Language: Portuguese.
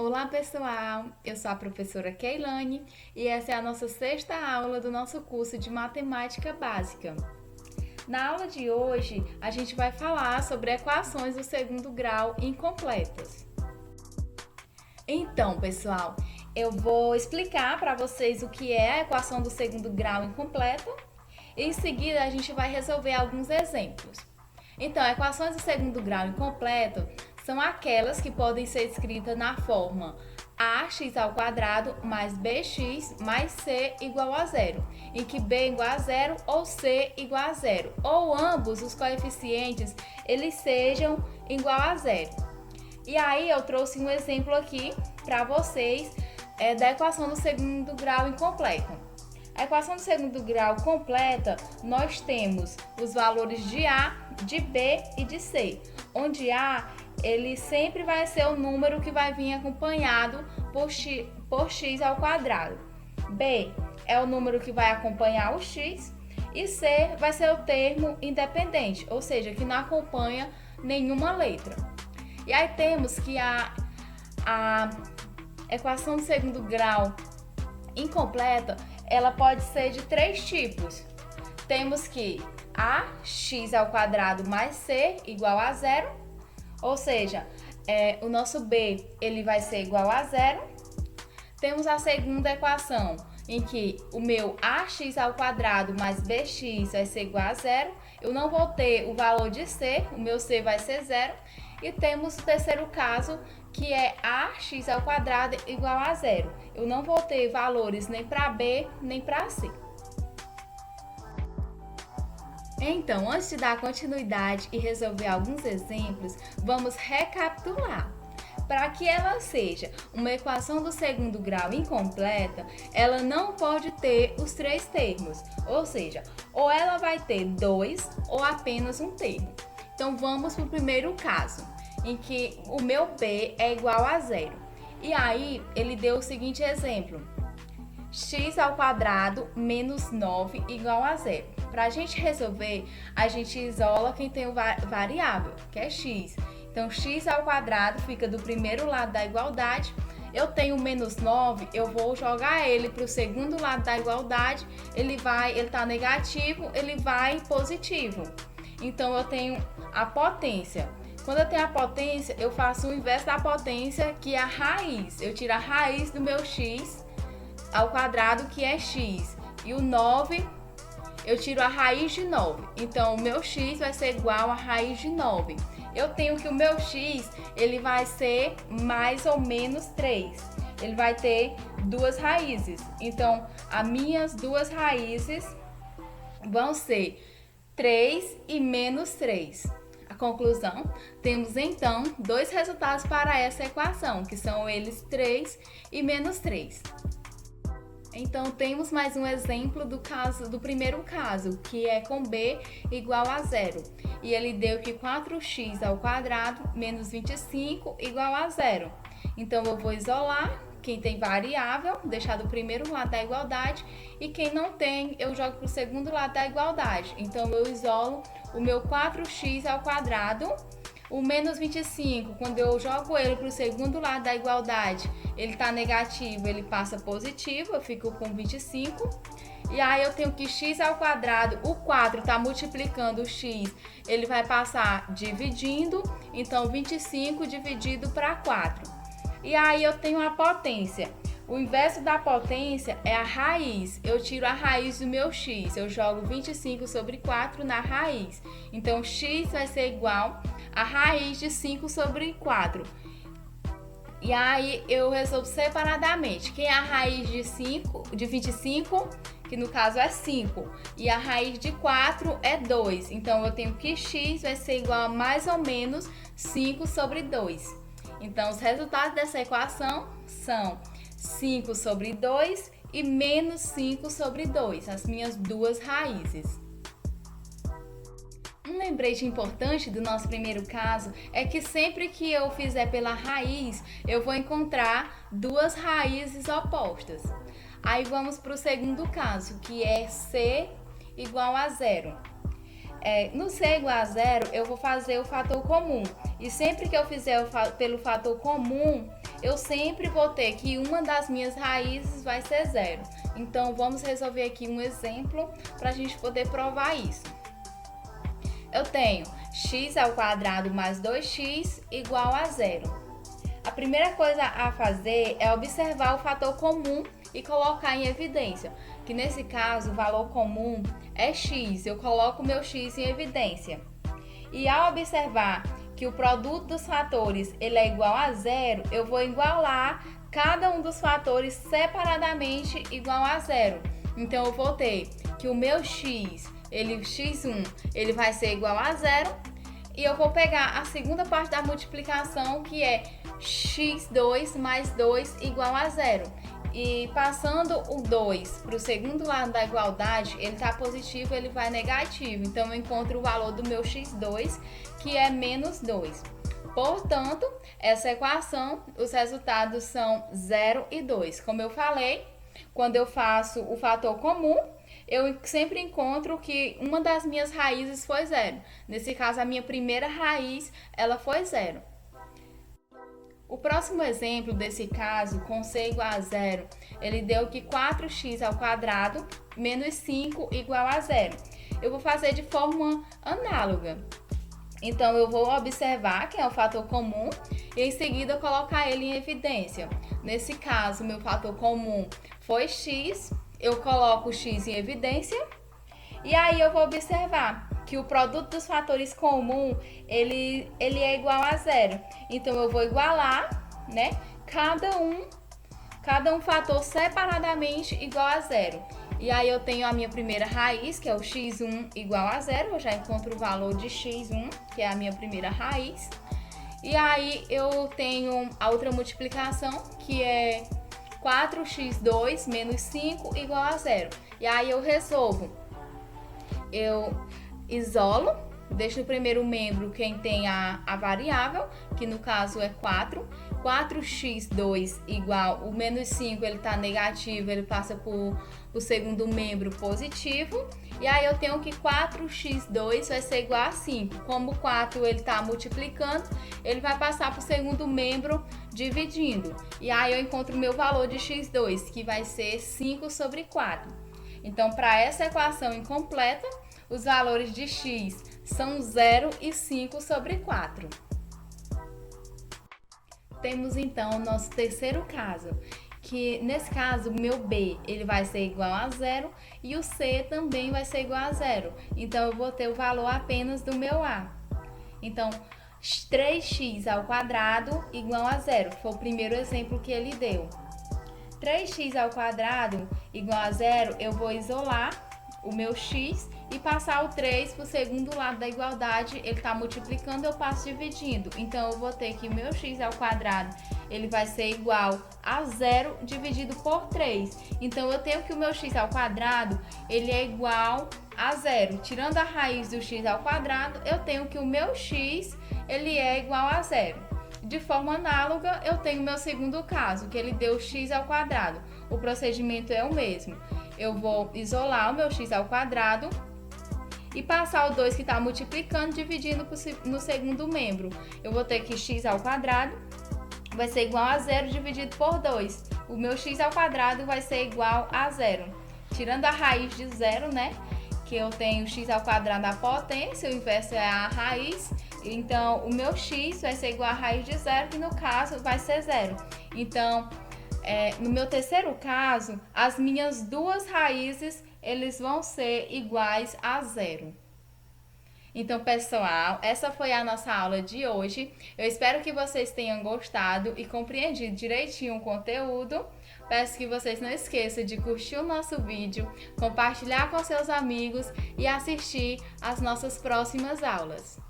Olá pessoal, eu sou a professora Keilane e essa é a nossa sexta aula do nosso curso de Matemática Básica. Na aula de hoje, a gente vai falar sobre equações do segundo grau incompletas. Então, pessoal, eu vou explicar para vocês o que é a equação do segundo grau incompleta e em seguida a gente vai resolver alguns exemplos. Então, equações do segundo grau incompleto são aquelas que podem ser escritas na forma ax ao quadrado mais bx mais c igual a zero, em que b igual a zero ou c igual a zero, ou ambos os coeficientes eles sejam igual a zero. E aí eu trouxe um exemplo aqui para vocês da equação do segundo grau incompleto. A equação do segundo grau completa, nós temos os valores de A, de B e de C, onde A ele sempre vai ser o número que vai vir acompanhado por x ao quadrado. B é o número que vai acompanhar o x e C vai ser o termo independente, ou seja, que não acompanha nenhuma letra. E aí temos que a equação do segundo grau incompleta, ela pode ser de três tipos. Temos que ax ao quadrado mais c igual a zero, ou seja, o nosso b ele vai ser igual a zero. Temos a segunda equação, em que o meu ax ao quadrado mais bx vai ser igual a zero. Eu não vou ter o valor de c, o meu c vai ser zero. E temos o terceiro caso, que é ax ao quadrado igual a zero. Eu não vou ter valores nem para b, nem para c. Então, antes de dar continuidade e resolver alguns exemplos, vamos recapitular. Para que ela seja uma equação do segundo grau incompleta, ela não pode ter os três termos, ou seja, ou ela vai ter dois ou apenas um termo. Então, vamos para o primeiro caso, em que o meu b é igual a zero. E aí, ele deu o seguinte exemplo: x ao quadrado menos 9 igual a zero. Para a gente resolver, a gente isola quem tem o variável, que é x. Então, x ao quadrado fica do primeiro lado da igualdade. Eu tenho menos 9, eu vou jogar ele para o segundo lado da igualdade. Ele está negativo, ele vai positivo. Então, eu tenho a potência. Quando eu tenho a potência, eu faço o inverso da potência, que é a raiz. Eu tiro a raiz do meu x ao quadrado, que é x. E o 9, eu tiro a raiz de 9. Então, o meu x vai ser igual a raiz de 9. Eu tenho que o meu x, ele vai ser mais ou menos 3. Ele vai ter duas raízes. Então, as minhas duas raízes vão ser 3 e menos 3. A conclusão, temos então dois resultados para essa equação, que são eles 3 e menos 3. Então, temos mais um exemplo do primeiro caso, que é com b igual a zero. E ele deu que 4x ao quadrado menos 25 igual a zero. Então, eu vou isolar quem tem variável, deixar do primeiro lado da igualdade, e quem não tem, eu jogo para o segundo lado da igualdade. Então, eu isolo o meu 4x ao quadrado. O menos 25, quando eu jogo ele para o segundo lado da igualdade, ele está negativo, ele passa positivo, eu fico com 25. E aí eu tenho que x ao quadrado, o 4 está multiplicando o x, ele vai passar dividindo, então 25 dividido para 4. E aí eu tenho a potência. O inverso da potência é a raiz. Eu tiro a raiz do meu x, eu jogo 25 sobre 4 na raiz. Então, x vai ser igual a raiz de 5 sobre 4. E aí eu resolvo separadamente. Quem é a raiz de 25, que no caso é 5, e a raiz de 4 é 2. Então, eu tenho que x vai ser igual a mais ou menos 5 sobre 2. Então, os resultados dessa equação são 5 sobre 2 e menos 5 sobre 2, as minhas duas raízes. Um lembrete importante do nosso primeiro caso é que sempre que eu fizer pela raiz, eu vou encontrar duas raízes opostas. Aí vamos para o segundo caso, que é c igual a zero. No c igual a zero, eu vou fazer o fator comum. E sempre que eu fizer pelo fator comum, eu sempre vou ter que uma das minhas raízes vai ser zero. Então, vamos resolver aqui um exemplo para a gente poder provar isso. Eu tenho x ao quadrado mais 2x igual a zero. A primeira coisa a fazer é observar o fator comum e colocar em evidência, que nesse caso o valor comum é x, eu coloco o meu x em evidência. E ao observar que o produto dos fatores ele é igual a zero, eu vou igualar cada um dos fatores separadamente igual a zero. Então eu vou ter que o meu x1, ele vai ser igual a zero, e eu vou pegar a segunda parte da multiplicação, que é x2 mais 2 igual a zero. E passando o 2 para o segundo lado da igualdade, ele está positivo, ele vai negativo. Então, eu encontro o valor do meu x2, que é menos 2. Portanto, essa equação, os resultados são 0 e 2. Como eu falei, quando eu faço o fator comum, eu sempre encontro que uma das minhas raízes foi zero. Nesse caso, a minha primeira raiz, ela foi zero. O próximo exemplo desse caso, com c igual a zero, ele deu que 4x ao quadrado menos 5 igual a zero. Eu vou fazer de forma análoga. Então, eu vou observar que é o fator comum e em seguida colocar ele em evidência. Nesse caso, meu fator comum foi x, eu coloco o x em evidência e aí eu vou observar que o produto dos fatores comum ele é igual a zero. Então, eu vou igualar, né, cada um fator separadamente igual a zero. E aí eu tenho a minha primeira raiz, que é o x1 igual a zero. Eu já encontro o valor de x1, que é a minha primeira raiz. E aí eu tenho a outra multiplicação, que é 4x2 menos 5 igual a zero. E aí eu resolvo. Eu isolo, deixo no primeiro membro quem tem a variável, que no caso é 4. 4x2 igual, o menos 5 ele está negativo, ele passa por o segundo membro positivo. E aí eu tenho que 4x2 vai ser igual a 5. Como o 4 ele está multiplicando, ele vai passar para o segundo membro dividindo. E aí eu encontro o meu valor de x2, que vai ser 5 sobre 4. Então, para essa equação incompleta, os valores de x são 0 e 5 sobre 4. Temos então o nosso terceiro caso, que nesse caso o meu b ele vai ser igual a zero e o c também vai ser igual a zero. Então eu vou ter o valor apenas do meu a. Então 3x ao quadrado igual a zero, que foi o primeiro exemplo que ele deu. 3x ao quadrado igual a zero, eu vou isolar o meu x e passar o 3 para o segundo lado da igualdade, ele está multiplicando, eu passo dividindo. Então, eu vou ter que o meu x ao quadrado, ele vai ser igual a zero dividido por 3. Então, eu tenho que o meu x ao quadrado, ele é igual a zero. Tirando a raiz do x ao quadrado, eu tenho que o meu x, ele é igual a zero. De forma análoga, eu tenho o meu segundo caso, que ele deu x ao quadrado. O procedimento é o mesmo. Eu vou isolar o meu x ao quadrado e passar o 2 que está multiplicando, dividindo no segundo membro. Eu vou ter que x ao quadrado vai ser igual a zero dividido por 2. O meu x ao quadrado vai ser igual a zero. Tirando a raiz de zero, né? Que eu tenho x ao quadrado da potência, o inverso é a raiz. Então, o meu x vai ser igual a raiz de zero, que no caso vai ser zero. Então, no meu terceiro caso, as minhas duas raízes, eles vão ser iguais a zero. Então, pessoal, essa foi a nossa aula de hoje. Eu espero que vocês tenham gostado e compreendido direitinho o conteúdo. Peço que vocês não esqueçam de curtir o nosso vídeo, compartilhar com seus amigos e assistir às nossas próximas aulas.